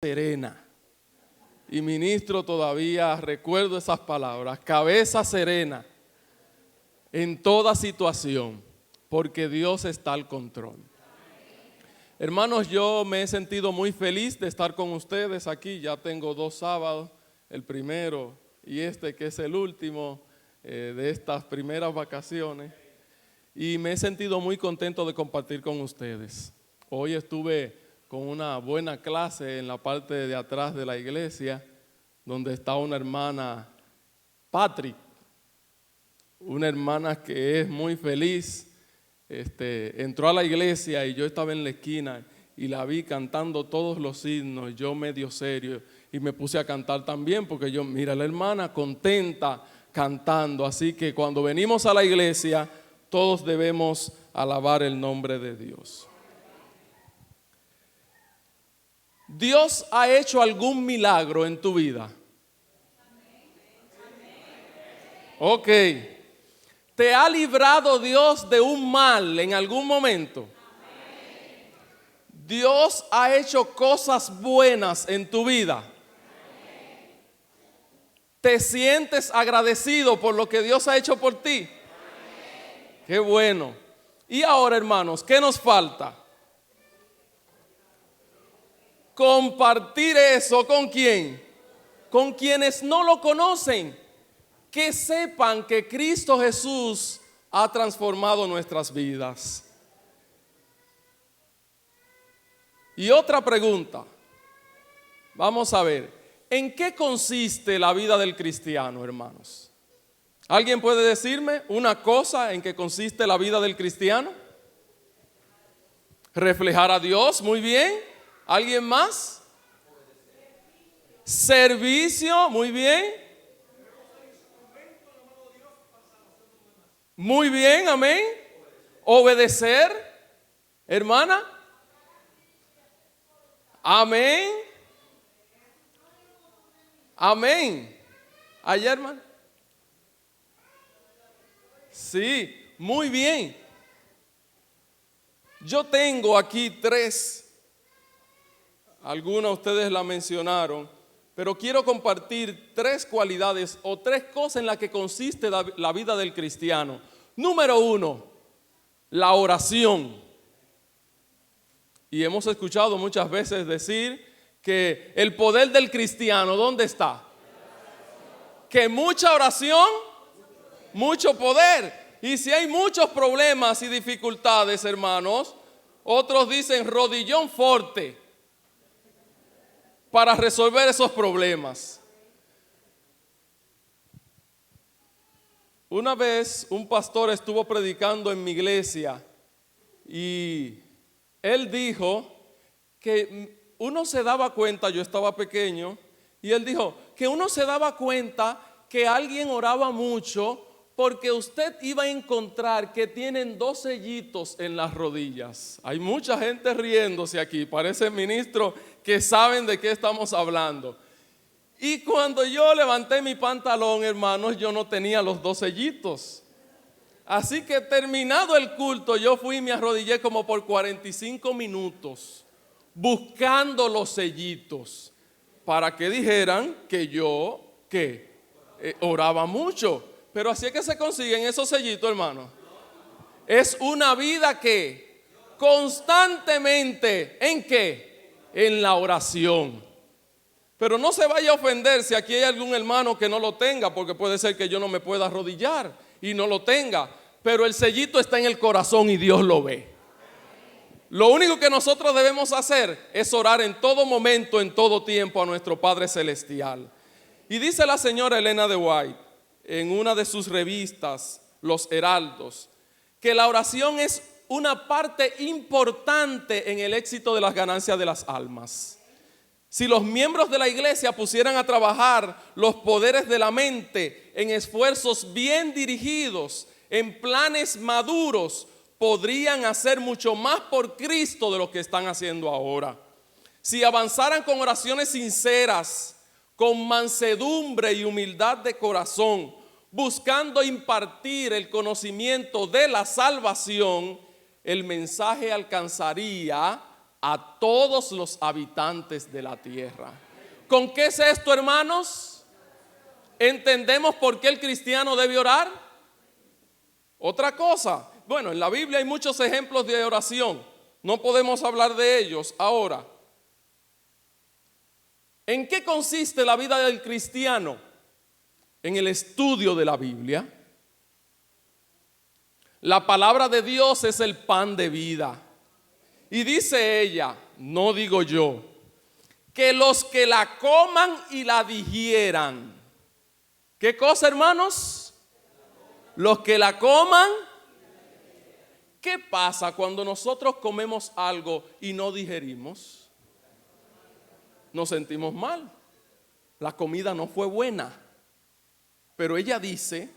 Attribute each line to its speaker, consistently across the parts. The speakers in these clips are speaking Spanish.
Speaker 1: serena. Y ministro, todavía recuerdo esas palabras, cabeza serena en toda situación, porque Dios está al control. Hermanos, yo me he sentido muy feliz de estar con ustedes aquí. Ya tengo 2 sábados, el primero y este que es el último de estas primeras vacaciones. Y me he sentido muy contento de compartir con ustedes. Hoy estuve con una buena clase en la parte de atrás de la iglesia, donde está una hermana, Patrick, una hermana que es muy feliz. Entró a la iglesia y yo estaba en la esquina y la vi cantando todos los himnos, yo medio serio, y me puse a cantar también porque yo, mira, la hermana contenta cantando. Así que cuando venimos a la iglesia, todos debemos alabar el nombre de Dios. ¿Dios ha hecho algún milagro en tu vida? Ok. ¿Te ha librado Dios de un mal en algún momento? ¿Dios ha hecho cosas buenas en tu vida? ¿Te sientes agradecido por lo que Dios ha hecho por ti? Qué bueno. Y ahora, hermanos, ¿qué nos falta? Compartir eso ¿con quién? Con quienes no lo conocen, que sepan que Cristo Jesús ha transformado nuestras vidas. Y otra pregunta, vamos a ver, ¿en qué consiste la vida del cristiano, hermanos? ¿Alguien puede decirme una cosa en que consiste la vida del cristiano? Reflejar a Dios, muy bien. ¿Alguien más? Servicio, muy bien. Muy bien, amén. Obedecer, hermana. Amén. Amén. Allá, hermana. Sí, muy bien. Yo tengo aquí 3. Algunas de ustedes la mencionaron, pero quiero compartir 3 cualidades o 3 cosas en las que consiste la vida del cristiano. Número 1, la oración. Y hemos escuchado muchas veces decir que el poder del cristiano, ¿dónde está? Que mucha oración, mucho poder. Y si hay muchos problemas y dificultades, hermanos, otros dicen rodillón fuerte para resolver esos problemas. Una vez un pastor estuvo predicando en mi iglesia y él dijo que uno se daba cuenta, yo estaba pequeño, y él dijo que uno se daba cuenta que alguien oraba mucho porque usted iba a encontrar que tienen 2 sellitos en las rodillas. Hay mucha gente riéndose aquí, parece ministro que saben de qué estamos hablando. Y cuando yo levanté mi pantalón, hermanos, yo no tenía los 2 sellitos. Así que terminado el culto, yo fui y me arrodillé como por 45 minutos buscando los sellitos para que dijeran que yo oraba mucho. Pero así es que se consiguen esos sellitos, hermano. Es una vida que constantemente, ¿en qué? En la oración. Pero no se vaya a ofender si aquí hay algún hermano que no lo tenga, porque puede ser que yo no me pueda arrodillar y no lo tenga. Pero el sellito está en el corazón y Dios lo ve. Lo único que nosotros debemos hacer es orar en todo momento, en todo tiempo a nuestro Padre Celestial. Y dice la señora Elena de White en una de sus revistas, Los Heraldos, que la oración es una parte importante en el éxito de las ganancias de las almas. Si los miembros de la iglesia pusieran a trabajar los poderes de la mente en esfuerzos bien dirigidos, en planes maduros, podrían hacer mucho más por Cristo de lo que están haciendo ahora. Si avanzaran con oraciones sinceras, con mansedumbre y humildad de corazón, buscando impartir el conocimiento de la salvación, el mensaje alcanzaría a todos los habitantes de la tierra. ¿Con qué es esto, hermanos? ¿Entendemos por qué el cristiano debe orar? Otra cosa, bueno, en la Biblia hay muchos ejemplos de oración, no podemos hablar de ellos ahora. ¿En qué consiste la vida del cristiano? En el estudio de la Biblia. La palabra de Dios es el pan de vida. Y dice ella, no digo yo, que los que la coman y la digieran. ¿Qué cosa, hermanos? Los que la coman. ¿Qué pasa cuando nosotros comemos algo y no digerimos? Nos sentimos mal. La comida no fue buena. Pero ella dice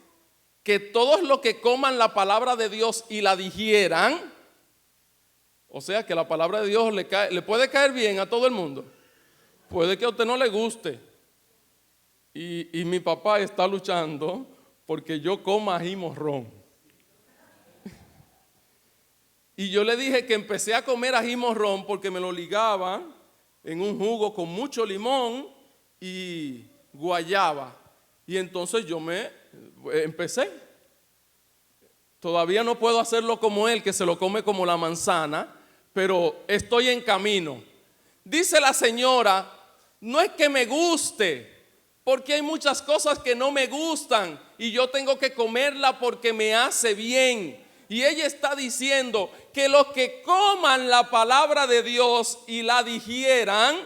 Speaker 1: que todos los que coman la palabra de Dios y la digieran, o sea que la palabra de Dios le puede caer bien a todo el mundo. Puede que a usted no le guste. Y mi papá está luchando porque yo coma ají morrón. Y yo le dije que empecé a comer ají morrón porque me lo ligaba en un jugo con mucho limón y guayaba. Y entonces yo empecé. Todavía no puedo hacerlo como él, que se lo come como la manzana, pero estoy en camino. Dice la señora, no es que me guste, porque hay muchas cosas que no me gustan y yo tengo que comerla porque me hace bien. Y ella está diciendo que los que coman la palabra de Dios y la digieran,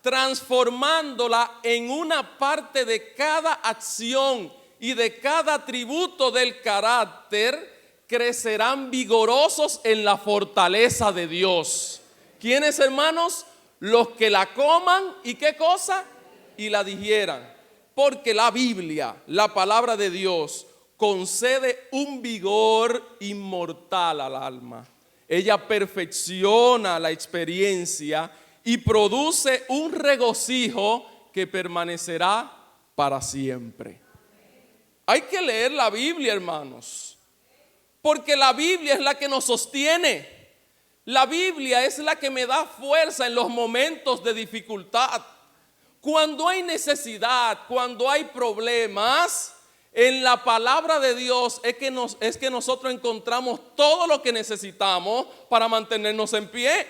Speaker 1: transformándola en una parte de cada acción y de cada atributo del carácter, crecerán vigorosos en la fortaleza de Dios. ¿Quiénes, hermanos? Los que la coman y ¿qué cosa? Y la digieran. Porque la Biblia, la palabra de Dios, concede un vigor inmortal al alma. Ella perfecciona la experiencia y produce un regocijo que permanecerá para siempre. Hay que leer la Biblia, hermanos, porque la Biblia es la que nos sostiene. La Biblia es la que me da fuerza en los momentos de dificultad. Cuando hay necesidad, cuando hay problemas, en la palabra de Dios es que nosotros encontramos todo lo que necesitamos para mantenernos en pie.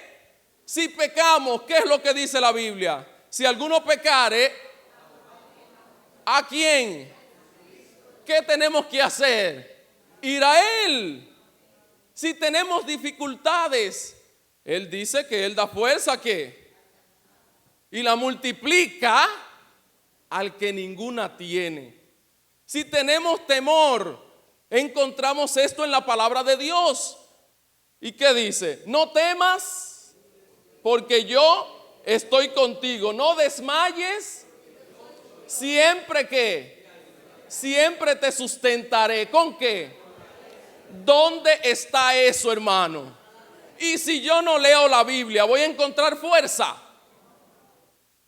Speaker 1: Si pecamos, ¿qué es lo que dice la Biblia? Si alguno pecare, ¿a quién? ¿Qué tenemos que hacer? Ir a Él. Si tenemos dificultades, Él dice que Él da fuerza, ¿qué? Y la multiplica al que ninguna tiene. Si tenemos temor, encontramos esto en la palabra de Dios. ¿Y qué dice? No temas, porque yo estoy contigo. No desmayes, siempre que, siempre te sustentaré. ¿Con qué? ¿Dónde está eso, hermano? Y si yo no leo la Biblia, ¿voy a encontrar fuerza?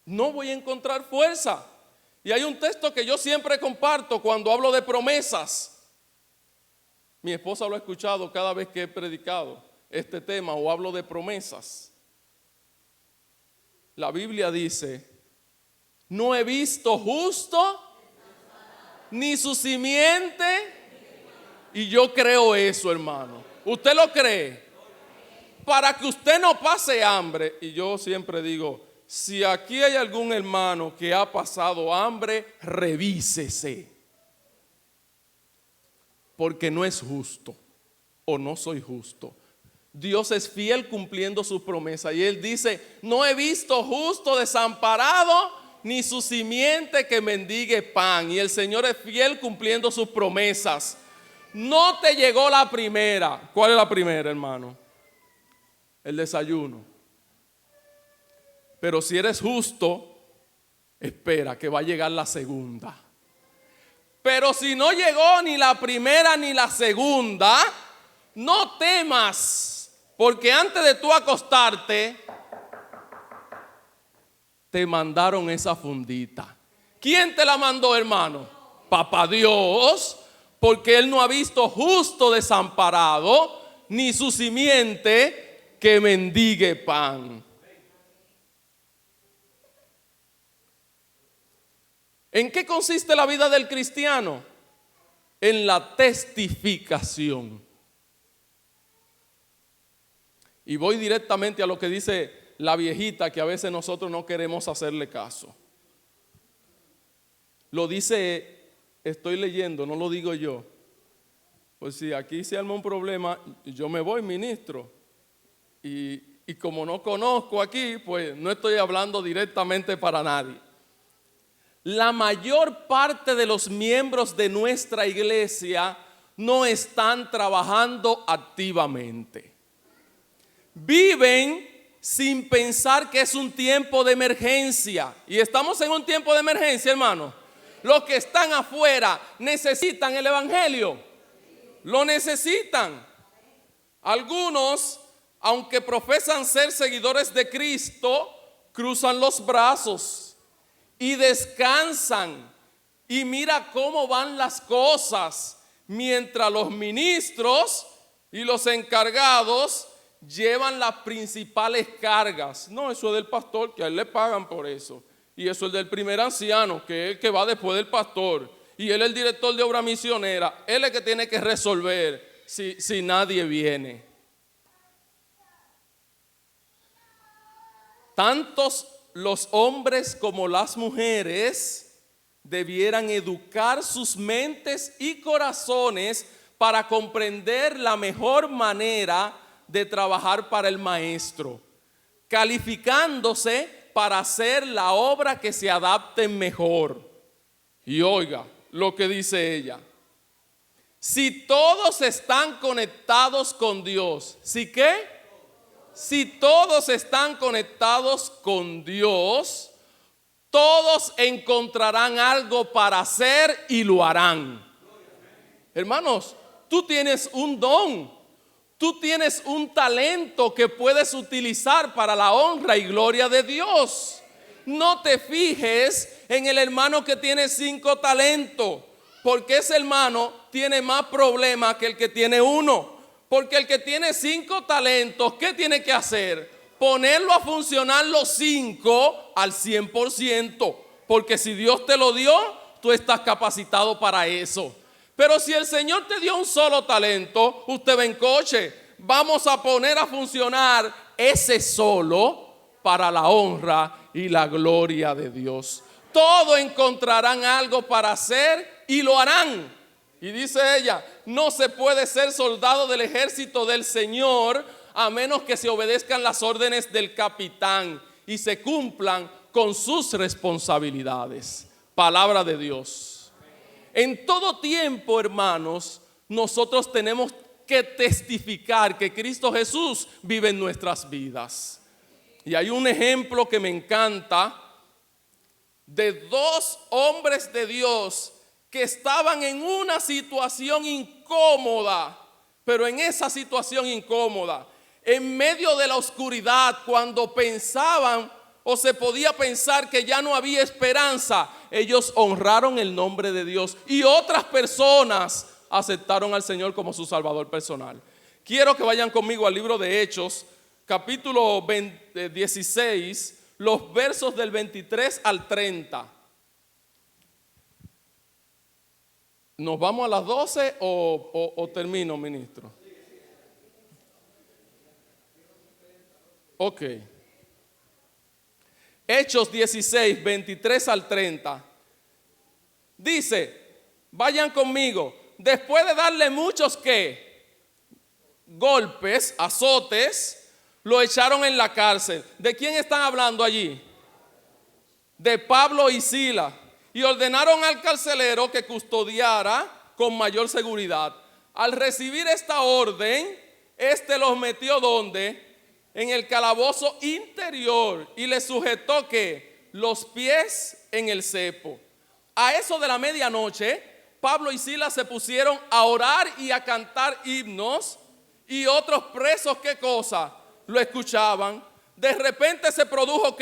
Speaker 1: No voy a encontrar fuerza. Y hay un texto que yo siempre comparto cuando hablo de promesas. Mi esposa lo ha escuchado cada vez que he predicado este tema o hablo de promesas. La Biblia dice, no he visto justo ni su simiente. Y yo creo eso, hermano. ¿Usted lo cree? Para que usted no pase hambre. Y yo siempre digo, si aquí hay algún hermano que ha pasado hambre, revísese. Porque no es justo o no soy justo. Dios es fiel cumpliendo sus promesas. Y Él dice, no he visto justo desamparado ni su simiente que mendigue pan. Y el Señor es fiel cumpliendo sus promesas. No te llegó la primera. ¿Cuál es la primera, hermano? El desayuno. Pero si eres justo, espera que va a llegar la segunda. Pero si no llegó ni la primera ni la segunda, no temas, porque antes de tú acostarte, te mandaron esa fundita. ¿Quién te la mandó, hermano? Papá Dios, porque Él no ha visto justo desamparado, ni su simiente que mendigue pan. ¿En qué consiste la vida del cristiano? En la testificación. Y voy directamente a lo que dice la viejita, que a veces nosotros no queremos hacerle caso. Lo dice, estoy leyendo, no lo digo yo. Pues si aquí se arma un problema, yo me voy, ministro. Y como no conozco aquí, pues no estoy hablando directamente para nadie. La mayor parte de los miembros de nuestra iglesia no están trabajando activamente. Viven sin pensar que es un tiempo de emergencia. Y estamos en un tiempo de emergencia, hermano. Los que están afuera necesitan el evangelio. Lo necesitan. Algunos, aunque profesan ser seguidores de Cristo, cruzan los brazos y descansan. Y mira cómo van las cosas, mientras los ministros y los encargados llevan las principales cargas. No, eso es del pastor, que a él le pagan por eso. Y eso es del primer anciano, que es el que va después del pastor. Y él es el director de obra misionera. Él es el que tiene que resolver si nadie viene. Tantos los hombres como las mujeres debieran educar sus mentes y corazones para comprender la mejor manera de trabajar para el maestro, calificándose para hacer la obra que se adapte mejor. Y oiga lo que dice ella: si todos están conectados con Dios, ¿sí qué? Si todos están conectados con Dios, todos encontrarán algo para hacer y lo harán. Hermanos, tú tienes un don. Tú tienes un talento que puedes utilizar para la honra y gloria de Dios. No te fijes en el hermano que tiene 5 talentos, porque ese hermano tiene más problemas que el que tiene 1. Porque el que tiene 5 talentos, ¿qué tiene que hacer? Ponerlo a funcionar los 5 al 100%. Porque si Dios te lo dio, tú estás capacitado para eso. Pero si el Señor te dio un solo talento, usted va en coche. Vamos a poner a funcionar ese solo para la honra y la gloria de Dios. Todos encontrarán algo para hacer y lo harán. Y dice ella, no se puede ser soldado del ejército del Señor a menos que se obedezcan las órdenes del capitán y se cumplan con sus responsabilidades. Palabra de Dios. En todo tiempo, hermanos, nosotros tenemos que testificar que Cristo Jesús vive en nuestras vidas. Y hay un ejemplo que me encanta de 2 hombres de Dios que estaban en una situación incómoda, pero en esa situación incómoda, en medio de la oscuridad, cuando pensaban o se podía pensar que ya no había esperanza, ellos honraron el nombre de Dios y otras personas aceptaron al Señor como su Salvador personal. Quiero que vayan conmigo al libro de Hechos, capítulo 16, los versos del 23 al 30. ¿Nos vamos a las 12 o termino, ministro? Ok. Hechos 16, 23 al 30. Dice, vayan conmigo. Después de darle muchos golpes, azotes, lo echaron en la cárcel. ¿De quién están hablando allí? De Pablo y Silas. Y ordenaron al carcelero que custodiara con mayor seguridad. Al recibir esta orden, los metió ¿dónde? En el calabozo interior y le sujetó los pies en el cepo. A eso de la medianoche, Pablo y Silas se pusieron a orar y a cantar himnos, y otros presos, ¿qué cosa? Lo escuchaban. De repente se produjo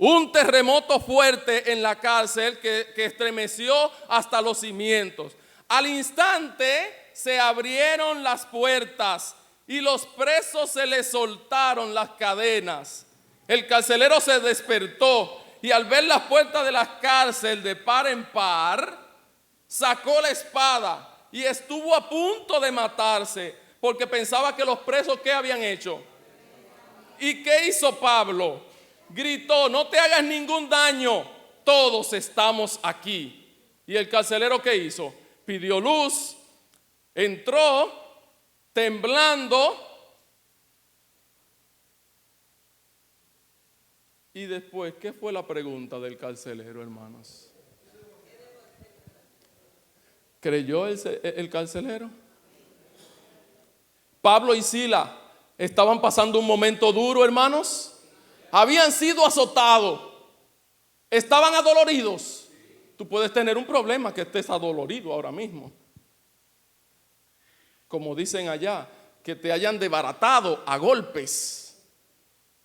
Speaker 1: un terremoto fuerte en la cárcel que estremeció hasta los cimientos. Al instante se abrieron las puertas y los presos se les soltaron las cadenas. El carcelero se despertó y al ver las puertas de la cárcel de par en par, sacó la espada y estuvo a punto de matarse porque pensaba que los presos, ¿qué habían hecho? ¿Y qué hizo Pablo? Gritó: no te hagas ningún daño, todos estamos aquí. ¿Y el carcelero qué hizo? Pidió luz, entró temblando. Y después, ¿qué fue la pregunta del carcelero, hermanos? ¿Creyó el carcelero? Pablo y Silas estaban pasando un momento duro, hermanos. Habían sido azotados, estaban adoloridos. Tú puedes tener un problema que estés adolorido ahora mismo. Como dicen allá, que te hayan desbaratado a golpes.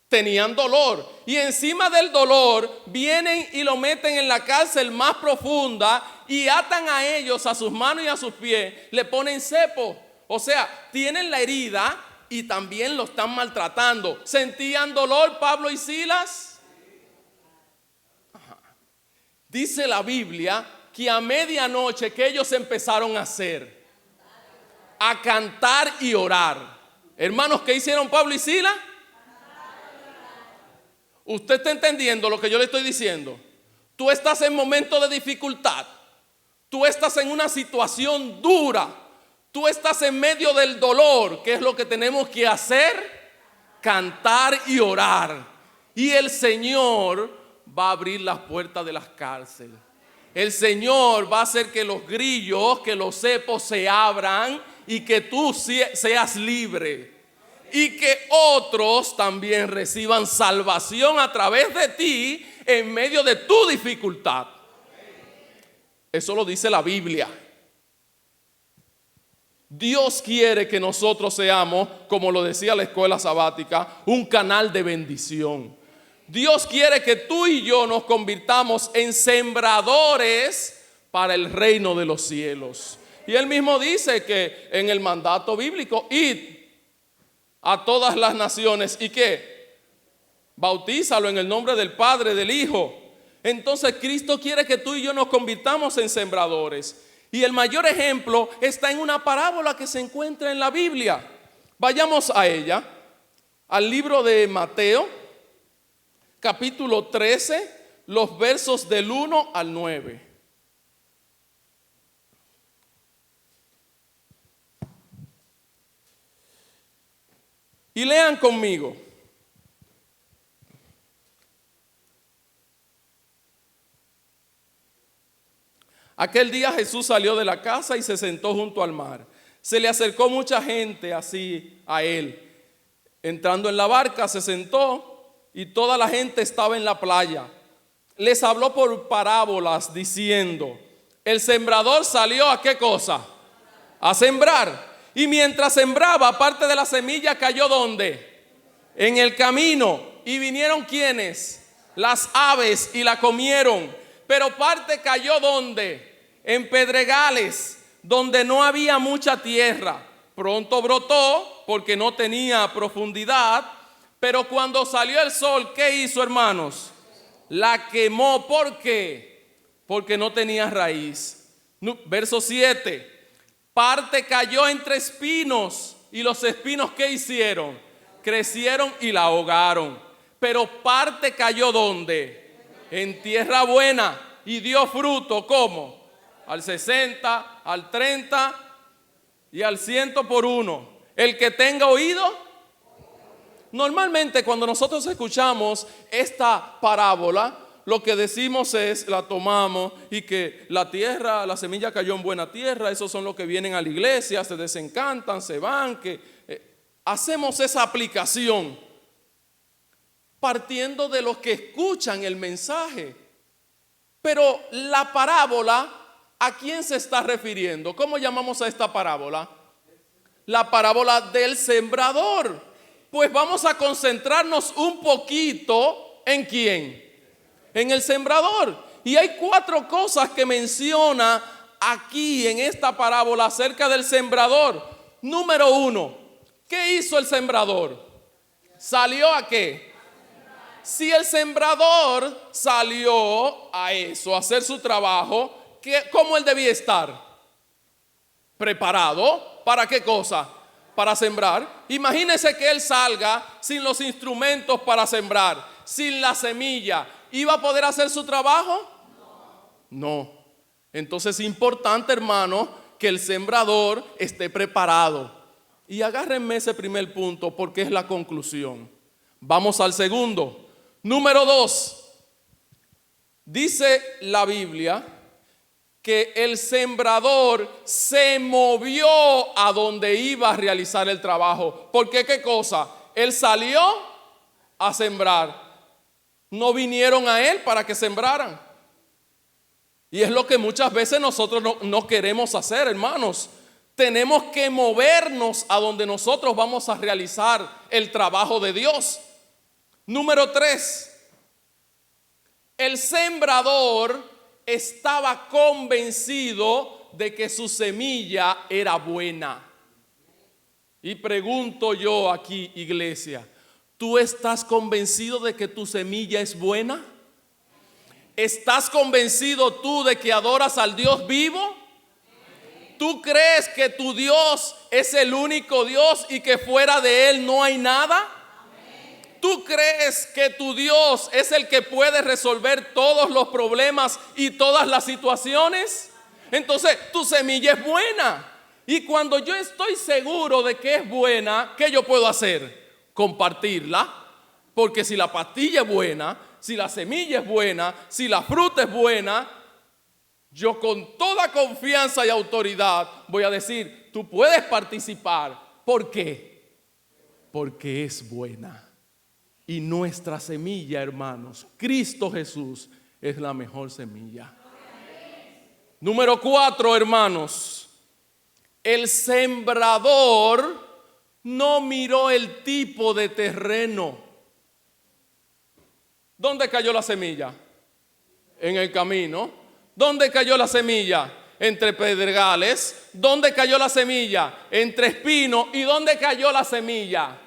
Speaker 1: Tenían dolor y encima del dolor vienen y lo meten en la cárcel más profunda y atan a ellos, a sus manos y a sus pies, le ponen cepo. O sea, tienen la herida y también lo están maltratando. ¿Sentían dolor Pablo y Silas? Ajá. Dice la Biblia que a medianoche, ¿qué ellos empezaron a hacer? A cantar y orar. Hermanos, ¿qué hicieron Pablo y Silas? ¿Usted está entendiendo lo que yo le estoy diciendo? Tú estás en momentos de dificultad. Tú estás en una situación dura. Tú estás en medio del dolor. ¿Qué es lo que tenemos que hacer? Cantar y orar. Y el Señor va a abrir las puertas de las cárceles. El Señor va a hacer que los grillos, que los cepos se abran y que tú seas libre. Y que otros también reciban salvación a través de ti en medio de tu dificultad. Eso lo dice la Biblia. Dios quiere que nosotros seamos, como lo decía la escuela sabática, un canal de bendición. Dios quiere que tú y yo nos convirtamos en sembradores para el reino de los cielos. Y él mismo dice que en el mandato bíblico, id a todas las naciones, ¿y qué? Bautízalo en el nombre del Padre, del Hijo. Entonces Cristo quiere que tú y yo nos convirtamos en sembradores. Y el mayor ejemplo está en una parábola que se encuentra en la Biblia. Vayamos a ella, al libro de Mateo, capítulo 13, los versos del 1 al 9. Y lean conmigo. Aquel día Jesús salió de la casa y se sentó junto al mar. Se le acercó mucha gente así a él. Entrando en la barca se sentó y toda la gente estaba en la playa. Les habló por parábolas diciendo: el sembrador salió ¿a qué cosa? A sembrar. Y mientras sembraba, parte de la semilla cayó ¿dónde? En el camino. ¿Y vinieron quiénes? Las aves y la comieron. Pero parte cayó ¿dónde? En pedregales, donde no había mucha tierra. Pronto brotó porque no tenía profundidad. Pero cuando salió el sol, ¿qué hizo, hermanos? La quemó. ¿Por qué? Porque no tenía raíz. Verso 7. Parte cayó entre espinos y los espinos ¿qué hicieron? Crecieron y la ahogaron. Pero parte cayó ¿dónde? En tierra buena y dio fruto. ¿Cómo? Al 60, al 30 y al 100 por uno. El que tenga oído. Normalmente cuando nosotros escuchamos esta parábola, lo que decimos es, la tomamos y que la tierra, la semilla cayó en buena tierra. Esos son los que vienen a la iglesia, se desencantan, se van, hacemos esa aplicación partiendo de los que escuchan el mensaje. Pero la parábola, ¿a quién se está refiriendo? ¿Cómo llamamos a esta parábola? La parábola del sembrador. Pues vamos a concentrarnos un poquito ¿en quién? En el sembrador. Y hay 4 cosas que menciona aquí en esta parábola acerca del sembrador. Número 1, ¿qué hizo el sembrador? ¿Salió a qué? Si el sembrador salió a eso, a hacer su trabajo, ¿cómo él debía estar? ¿Preparado? ¿Para qué cosa? Para sembrar. Imagínese que él salga sin los instrumentos para sembrar, sin la semilla. ¿Iba a poder hacer su trabajo? No. Entonces es importante, hermano, que el sembrador esté preparado. Y agárrenme ese primer punto porque es la conclusión. Vamos al segundo. Número 2. Dice la Biblia que el sembrador se movió a donde iba a realizar el trabajo. ¿Por qué? ¿Qué cosa? Él salió a sembrar. No vinieron a él para que sembraran. Y es lo que muchas veces nosotros no queremos hacer, hermanos. Tenemos que movernos a donde nosotros vamos a realizar el trabajo de Dios. Número 3. El sembrador estaba convencido de que su semilla era buena. Y pregunto yo aquí, iglesia, ¿tú estás convencido de que tu semilla es buena? ¿Estás convencido tú de que adoras al Dios vivo? ¿Tú crees que tu Dios es el único Dios y que fuera de Él no hay nada? ¿Tú crees que tu Dios es el que puede resolver todos los problemas y todas las situaciones? Entonces tu semilla es buena. Y cuando yo estoy seguro de que es buena, ¿qué yo puedo hacer? Compartirla. Porque si la pastilla es buena, si la semilla es buena, si la fruta es buena, yo con toda confianza y autoridad voy a decir, tú puedes participar. ¿Por qué? Porque es buena. Y nuestra semilla, hermanos, Cristo Jesús es la mejor semilla. Número 4, hermanos. El sembrador no miró el tipo de terreno. ¿Dónde cayó la semilla? En el camino. ¿Dónde cayó la semilla? Entre pedregales. ¿Dónde cayó la semilla? Entre espinos. ¿Y dónde cayó la semilla?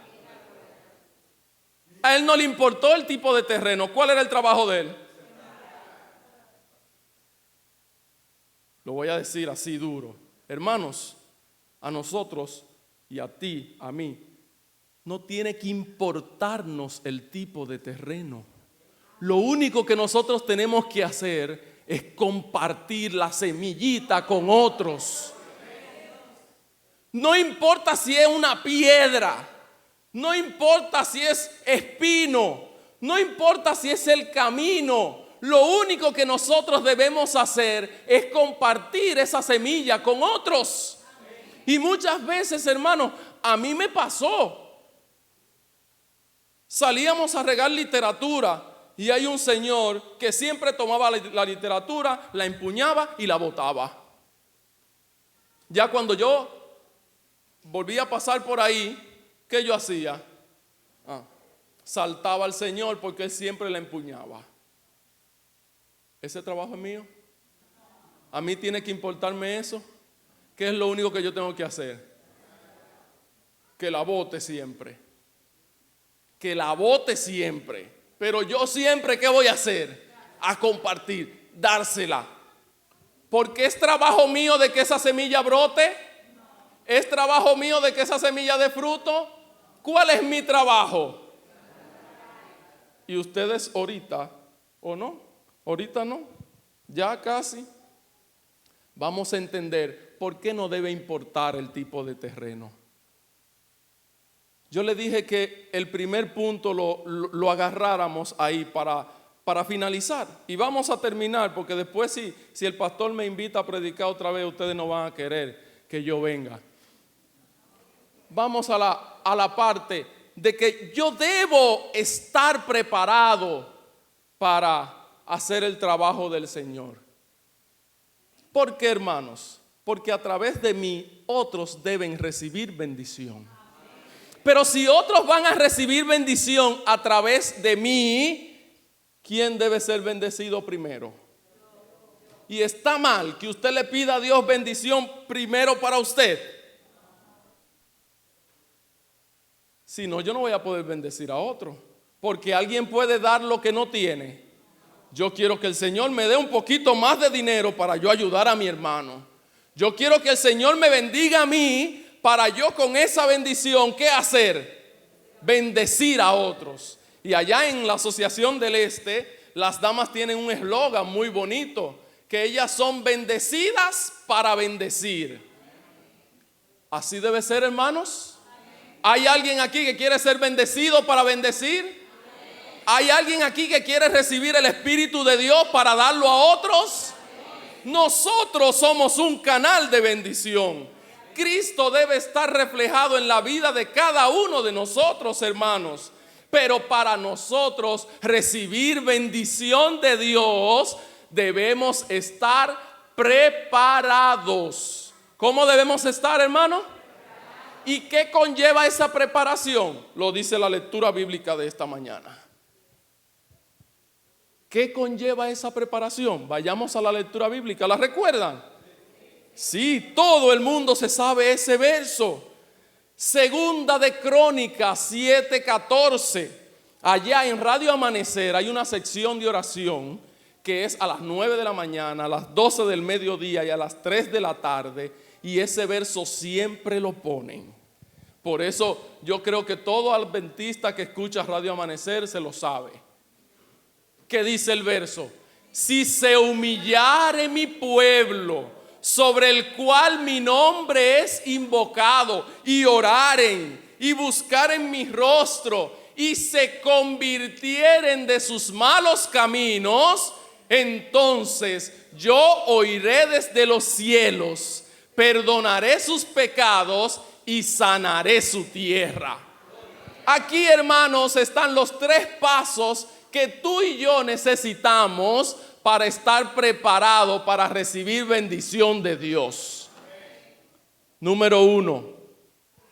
Speaker 1: A él no le importó el tipo de terreno. ¿Cuál era el trabajo de él? Lo voy a decir así duro. Hermanos, a nosotros y a ti, a mí, no tiene que importarnos el tipo de terreno. Lo único que nosotros tenemos que hacer es compartir la semillita con otros. No importa si es una piedra, no importa si es espino, no importa si es el camino. Lo único que nosotros debemos hacer es compartir esa semilla con otros. Y muchas veces, hermanos, a mí me pasó. Salíamos a regar literatura y hay un señor que siempre tomaba la literatura, la empuñaba y la botaba. Ya cuando yo volvía a pasar por ahí, ¿qué yo hacía? Saltaba al Señor porque Él siempre la empuñaba. ¿Ese trabajo es mío? ¿A mí tiene que importarme eso? ¿Qué es lo único que yo tengo que hacer? Que la bote siempre. Que la bote siempre. Pero yo siempre, ¿qué voy a hacer? A compartir, dársela. Porque es trabajo mío de que esa semilla brote. Es trabajo mío de que esa semilla dé fruto. ¿Cuál es mi trabajo? Y ustedes ahorita, ¿o no? Ahorita no, ya casi. Vamos a entender por qué no debe importar el tipo de terreno. Yo le dije que el primer punto lo agarráramos ahí para finalizar. Y vamos a terminar porque después si el pastor me invita a predicar otra vez, ustedes no van a querer que yo venga. Vamos a la parte de que yo debo estar preparado para hacer el trabajo del Señor. ¿Por qué, hermanos? Porque a través de mí otros deben recibir bendición. Pero si otros van a recibir bendición a través de mí, ¿quién debe ser bendecido primero? Y está mal que usted le pida a Dios bendición primero para usted. Si no, yo no voy a poder bendecir a otro. Porque alguien puede dar lo que no tiene. Yo quiero que el Señor me dé un poquito más de dinero para yo ayudar a mi hermano. Yo quiero que el Señor me bendiga a mí para yo con esa bendición, ¿qué hacer? Bendecir a otros. Y allá en la Asociación del Este, las damas tienen un eslogan muy bonito, que ellas son bendecidas para bendecir. Así debe ser, hermanos. ¿Hay alguien aquí que quiere ser bendecido para bendecir? ¿Hay alguien aquí que quiere recibir el Espíritu de Dios para darlo a otros? Nosotros somos un canal de bendición. Cristo debe estar reflejado en la vida de cada uno de nosotros, hermanos. Pero para nosotros recibir bendición de Dios, debemos estar preparados. ¿Cómo debemos estar, hermano? ¿Y qué conlleva esa preparación? Lo dice la lectura bíblica de esta mañana. ¿Qué conlleva esa preparación? Vayamos a la lectura bíblica. ¿La recuerdan? Sí, todo el mundo se sabe ese verso. Segunda de Crónicas 7:14. Allá en Radio Amanecer hay una sección de oración que es a las 9 de la mañana, a las 12 del mediodía y a las 3 de la tarde. Y ese verso siempre lo ponen. Por eso yo creo que todo adventista que escucha Radio Amanecer se lo sabe. ¿Qué dice el verso? Si se humillare mi pueblo, sobre el cual mi nombre es invocado, y oraren y buscaren mi rostro, y se convirtieren de sus malos caminos, entonces yo oiré desde los cielos, perdonaré sus pecados y sanaré su tierra. Aquí, hermanos, están los 3 pasos que tú y yo necesitamos para estar preparados para recibir bendición de Dios. Número 1,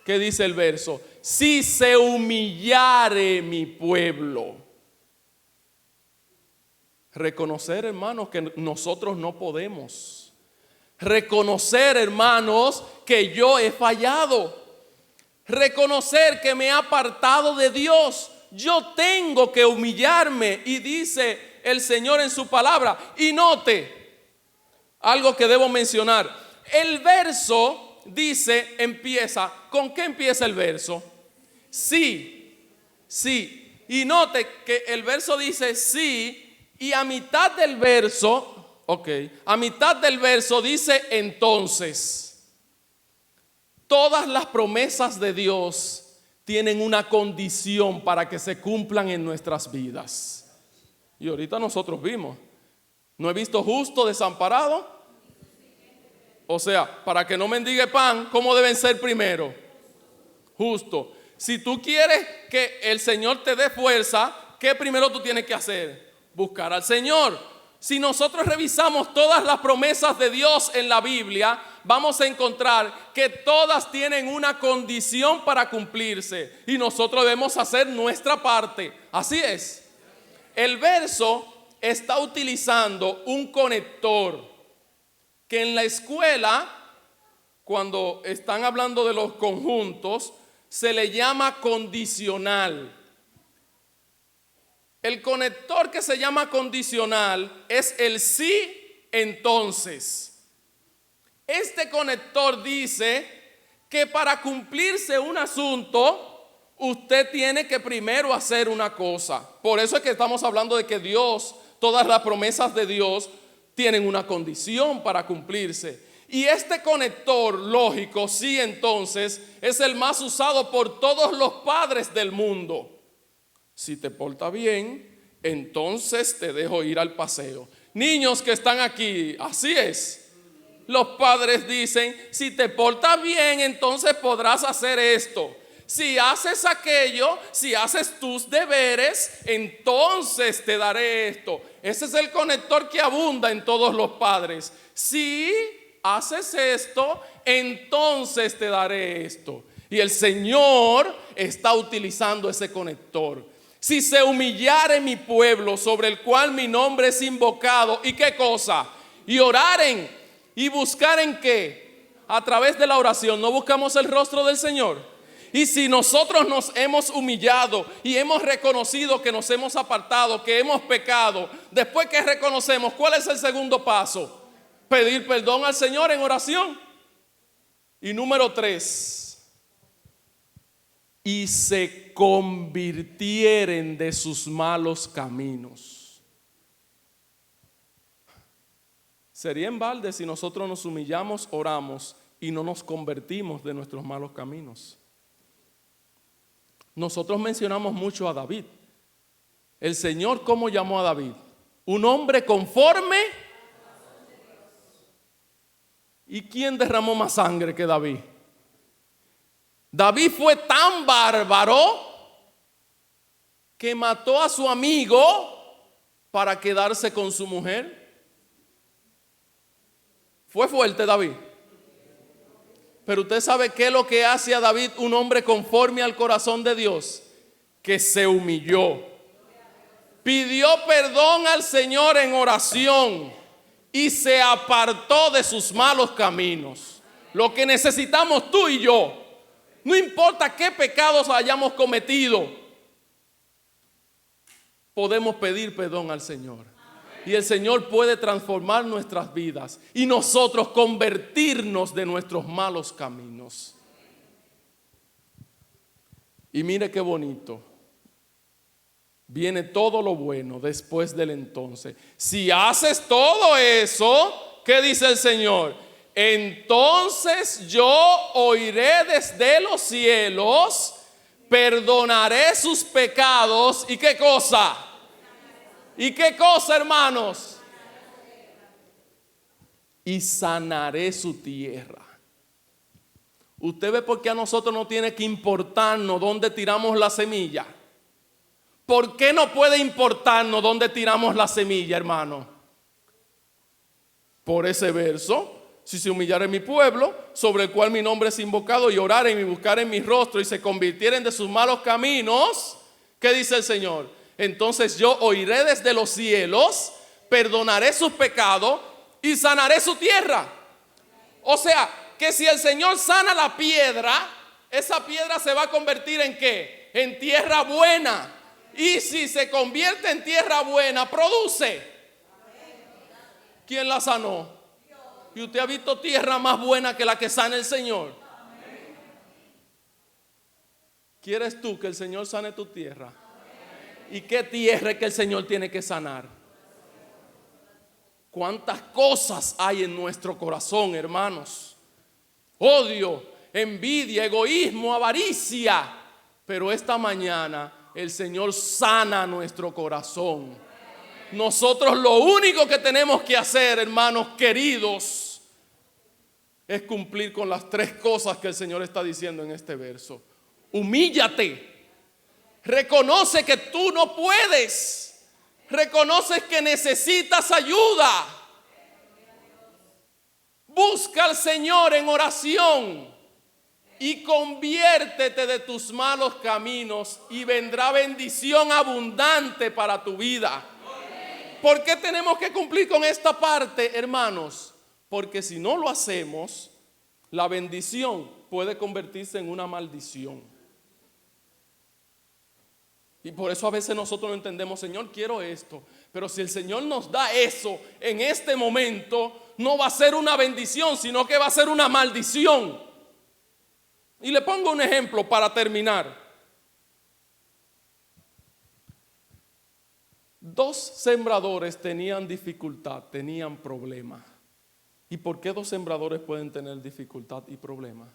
Speaker 1: ¿qué dice el verso? Si se humillare mi pueblo. Reconocer, hermanos, que nosotros no podemos. Reconocer, hermanos, que yo he fallado. Reconocer que me he apartado de Dios. Yo tengo que humillarme, y dice el Señor en su palabra. Y note algo que debo mencionar. El verso dice, empieza, ¿con qué empieza el verso? Sí, sí. Y note que el verso dice sí, y a mitad del verso, a mitad del verso dice entonces. Todas las promesas de Dios tienen una condición para que se cumplan en nuestras vidas. Y ahorita nosotros vimos, no he visto justo desamparado. O sea, para que no mendigue pan, ¿cómo deben ser primero? Justo. Si tú quieres que el Señor te dé fuerza, ¿qué primero tú tienes que hacer? Buscar al Señor. Si nosotros revisamos todas las promesas de Dios en la Biblia, vamos a encontrar que todas tienen una condición para cumplirse, y nosotros debemos hacer nuestra parte. Así es. El verso está utilizando un conector que en la escuela, cuando están hablando de los conjuntos, se le llama condicional. El conector que se llama condicional es el sí, entonces. Este conector dice que para cumplirse un asunto, usted tiene que primero hacer una cosa. Por eso es que estamos hablando de que Dios, todas las promesas de Dios tienen una condición para cumplirse. Y este conector lógico, sí, entonces, es el más usado por todos los padres del mundo. Si te portas bien, entonces te dejo ir al paseo. Niños que están aquí, así es. Los padres dicen, si te portas bien, entonces podrás hacer esto. Si haces aquello, si haces tus deberes, entonces te daré esto. Ese es el conector que abunda en todos los padres. Si haces esto, entonces te daré esto. Y el Señor está utilizando ese conector. Si se humillare mi pueblo, sobre el cual mi nombre es invocado, ¿y qué cosa? Y oraren y buscaren, ¿qué? A través de la oración, ¿no buscamos el rostro del Señor? Y si nosotros nos hemos humillado y hemos reconocido que nos hemos apartado, que hemos pecado, después que reconocemos, ¿cuál es el segundo paso? Pedir perdón al Señor en oración. Y número 3, y se convirtieren de sus malos caminos. Sería en balde si nosotros nos humillamos, oramos y no nos convertimos de nuestros malos caminos. Nosotros mencionamos mucho a David. El Señor, ¿cómo llamó a David? Un hombre conforme. ¿Y quién derramó más sangre que David? David fue tan bárbaro que mató a su amigo para quedarse con su mujer. Fue fuerte David. Pero usted sabe qué es lo que hace a David un hombre conforme al corazón de Dios, que se humilló, pidió perdón al Señor en oración y se apartó de sus malos caminos. Lo que necesitamos tú y yo, no importa qué pecados hayamos cometido, podemos pedir perdón al Señor. Y el Señor puede transformar nuestras vidas y nosotros convertirnos de nuestros malos caminos. Y mire qué bonito. Viene todo lo bueno después del entonces. Si haces todo eso, ¿qué dice el Señor? Entonces yo oiré desde los cielos, perdonaré sus pecados. ¿Y qué cosa? ¿Y qué cosa, hermanos? Y sanaré su tierra. Usted ve por qué a nosotros no tiene que importarnos dónde tiramos la semilla. ¿Por qué no puede importarnos dónde tiramos la semilla, hermano? Por ese verso: si se humillare mi pueblo, sobre el cual mi nombre es invocado, y oraren y buscaren mi rostro y se convirtieren de sus malos caminos, ¿qué dice el Señor? Entonces yo oiré desde los cielos, perdonaré sus pecados y sanaré su tierra. O sea, que si el Señor sana la piedra, esa piedra se va a convertir ¿en qué? En tierra buena. Y si se convierte en tierra buena, produce. ¿Quién la sanó? Y usted ha visto tierra más buena que la que sana el Señor. ¿Quieres tú que el Señor sane tu tierra? ¿Y qué tierra es que el Señor tiene que sanar? ¿Cuántas cosas hay en nuestro corazón, hermanos? Odio, envidia, egoísmo, avaricia. Pero esta mañana el Señor sana nuestro corazón. Nosotros lo único que tenemos que hacer, hermanos queridos, es cumplir con las 3 cosas que el Señor está diciendo en este verso. Humíllate. Reconoce que tú no puedes. Reconoces que necesitas ayuda. Busca al Señor en oración y conviértete de tus malos caminos y vendrá bendición abundante para tu vida. ¿Por qué tenemos que cumplir con esta parte, hermanos? Porque si no lo hacemos, la bendición puede convertirse en una maldición. Y por eso a veces nosotros no entendemos: Señor, quiero esto. Pero si el Señor nos da eso en este momento, no va a ser una bendición, sino que va a ser una maldición. Y le pongo un ejemplo para terminar. 2 sembradores tenían dificultad, tenían problema. ¿Y por qué 2 sembradores pueden tener dificultad y problema?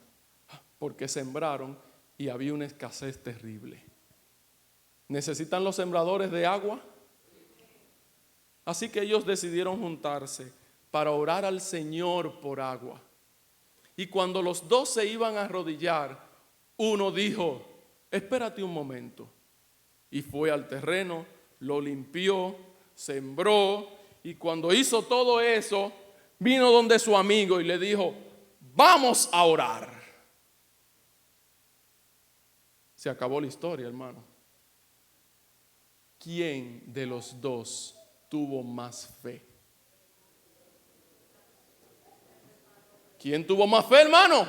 Speaker 1: Porque sembraron y había una escasez terrible. ¿Necesitan los sembradores de agua? Así que ellos decidieron juntarse para orar al Señor por agua. Y cuando los 2 se iban a arrodillar, uno dijo: espérate un momento. Y fue al terreno, lo limpió, sembró, y cuando hizo todo eso, vino donde su amigo y le dijo: vamos a orar. Se acabó la historia, hermano. ¿Quién de los 2 tuvo más fe? ¿Quién tuvo más fe, hermano?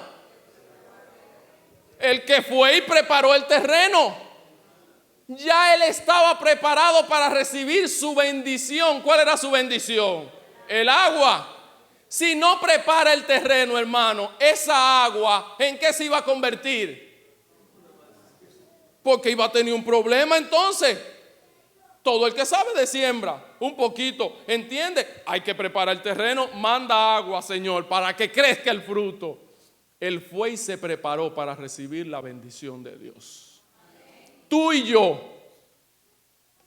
Speaker 1: El que fue y preparó el terreno. Ya él estaba preparado para recibir su bendición. ¿Cuál era su bendición? El agua. Si no prepara el terreno, hermano, esa agua, ¿en qué se iba a convertir? Porque iba a tener un problema entonces. Todo el que sabe de siembra, un poquito, ¿entiende? Hay que preparar el terreno, manda agua, Señor, para que crezca el fruto. Él fue y se preparó para recibir la bendición de Dios. Tú y yo,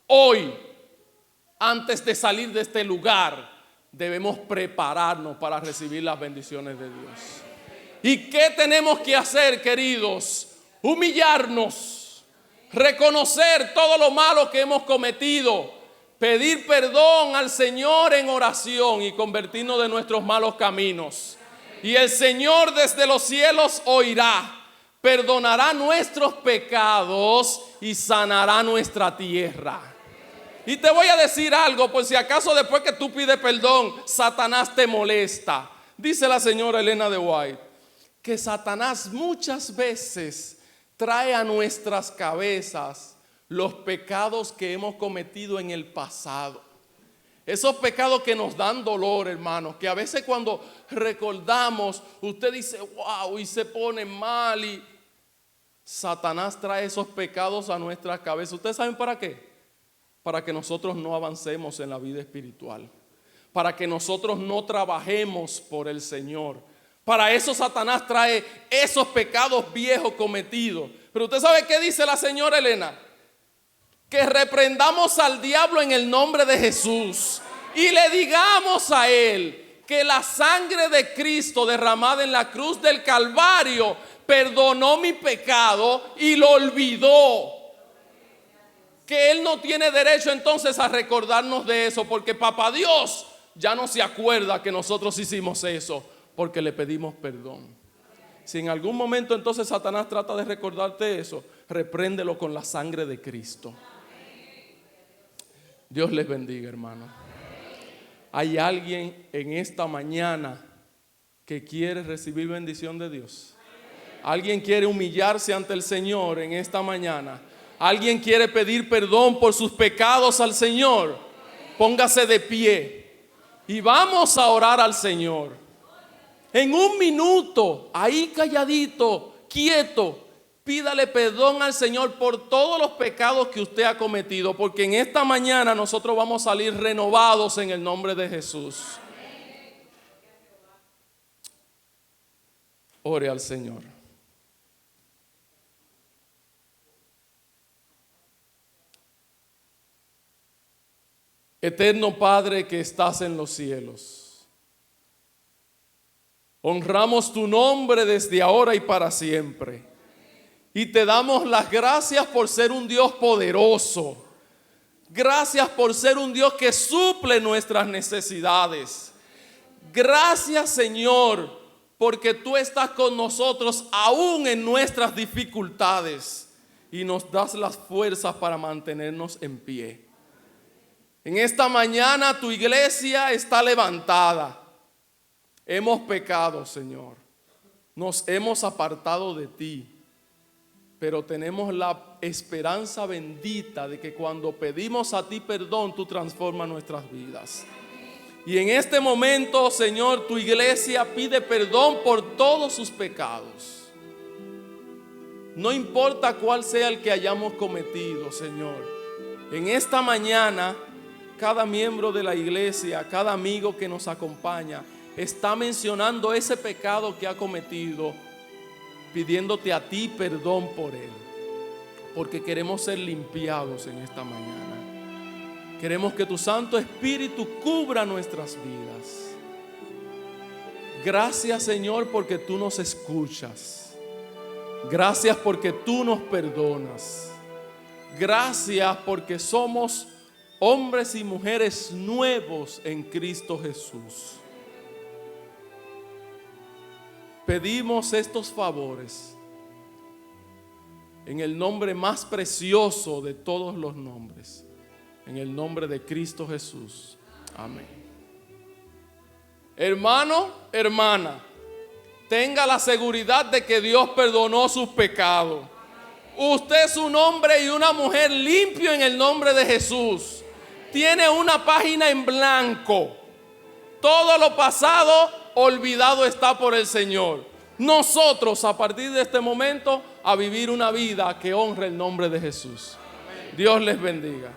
Speaker 1: hoy, antes de salir de este lugar, debemos prepararnos para recibir las bendiciones de Dios. ¿Y qué tenemos que hacer, queridos? Humillarnos, reconocer todo lo malo que hemos cometido, pedir perdón al Señor en oración y convertirnos de nuestros malos caminos. Y el Señor desde los cielos oirá, perdonará nuestros pecados y sanará nuestra tierra. Y te voy a decir algo, por si acaso después que tú pides perdón, Satanás te molesta. Dice la señora Elena de White, que Satanás muchas veces trae a nuestras cabezas los pecados que hemos cometido en el pasado. Esos pecados que nos dan dolor, hermanos, que a veces cuando recordamos, usted dice, wow, y se pone mal. Y Satanás trae esos pecados a nuestras cabezas. ¿Ustedes saben para qué? Para que nosotros no avancemos en la vida espiritual. Para que nosotros no trabajemos por el Señor. Para eso Satanás trae esos pecados viejos cometidos. Pero usted sabe qué dice la señora Elena. Que reprendamos al diablo en el nombre de Jesús y le digamos a él que la sangre de Cristo derramada en la cruz del Calvario perdonó mi pecado y lo olvidó. Que él no tiene derecho entonces a recordarnos de eso, porque papá Dios ya no se acuerda que nosotros hicimos eso, porque le pedimos perdón. Si en algún momento entonces Satanás trata de recordarte eso, repréndelo con la sangre de Cristo. Dios les bendiga, hermano. ¿Hay alguien en esta mañana que quiere recibir bendición de Dios? ¿Alguien quiere humillarse ante el Señor en esta mañana? ¿Alguien quiere pedir perdón por sus pecados al Señor? Póngase de pie y vamos a orar al Señor. En un minuto, ahí calladito, quieto, pídale perdón al Señor por todos los pecados que usted ha cometido, porque en esta mañana nosotros vamos a salir renovados en el nombre de Jesús. Ore al Señor. Eterno Padre que estás en los cielos, honramos tu nombre desde ahora y para siempre. Y te damos las gracias por ser un Dios poderoso. Gracias por ser un Dios que suple nuestras necesidades. Gracias, Señor, porque tú estás con nosotros aún en nuestras dificultades y nos das las fuerzas para mantenernos en pie. En esta mañana tu iglesia está levantada. Hemos pecado, Señor. Nos hemos apartado de ti. Pero tenemos la esperanza bendita de que cuando pedimos a ti perdón, tú transformas nuestras vidas. Y en este momento, Señor, tu iglesia pide perdón por todos sus pecados. No importa cuál sea el que hayamos cometido, Señor. En esta mañana, cada miembro de la iglesia, cada amigo que nos acompaña, está mencionando ese pecado que ha cometido, pidiéndote a ti perdón por él, porque queremos ser limpiados en esta mañana. Queremos que tu Santo Espíritu cubra nuestras vidas. Gracias, Señor, porque tú nos escuchas. Gracias porque tú nos perdonas. Gracias porque somos hombres y mujeres nuevos en Cristo Jesús. Pedimos estos favores en el nombre más precioso de todos los nombres, en el nombre de Cristo Jesús. Amén. Hermano, hermana, tenga la seguridad de que Dios perdonó sus pecados. Usted es un hombre y una mujer limpio en el nombre de Jesús. Tiene una página en blanco. Todo lo pasado olvidado está por el Señor. Nosotros a partir de este momento a vivir una vida que honre el nombre de Jesús. Dios les bendiga.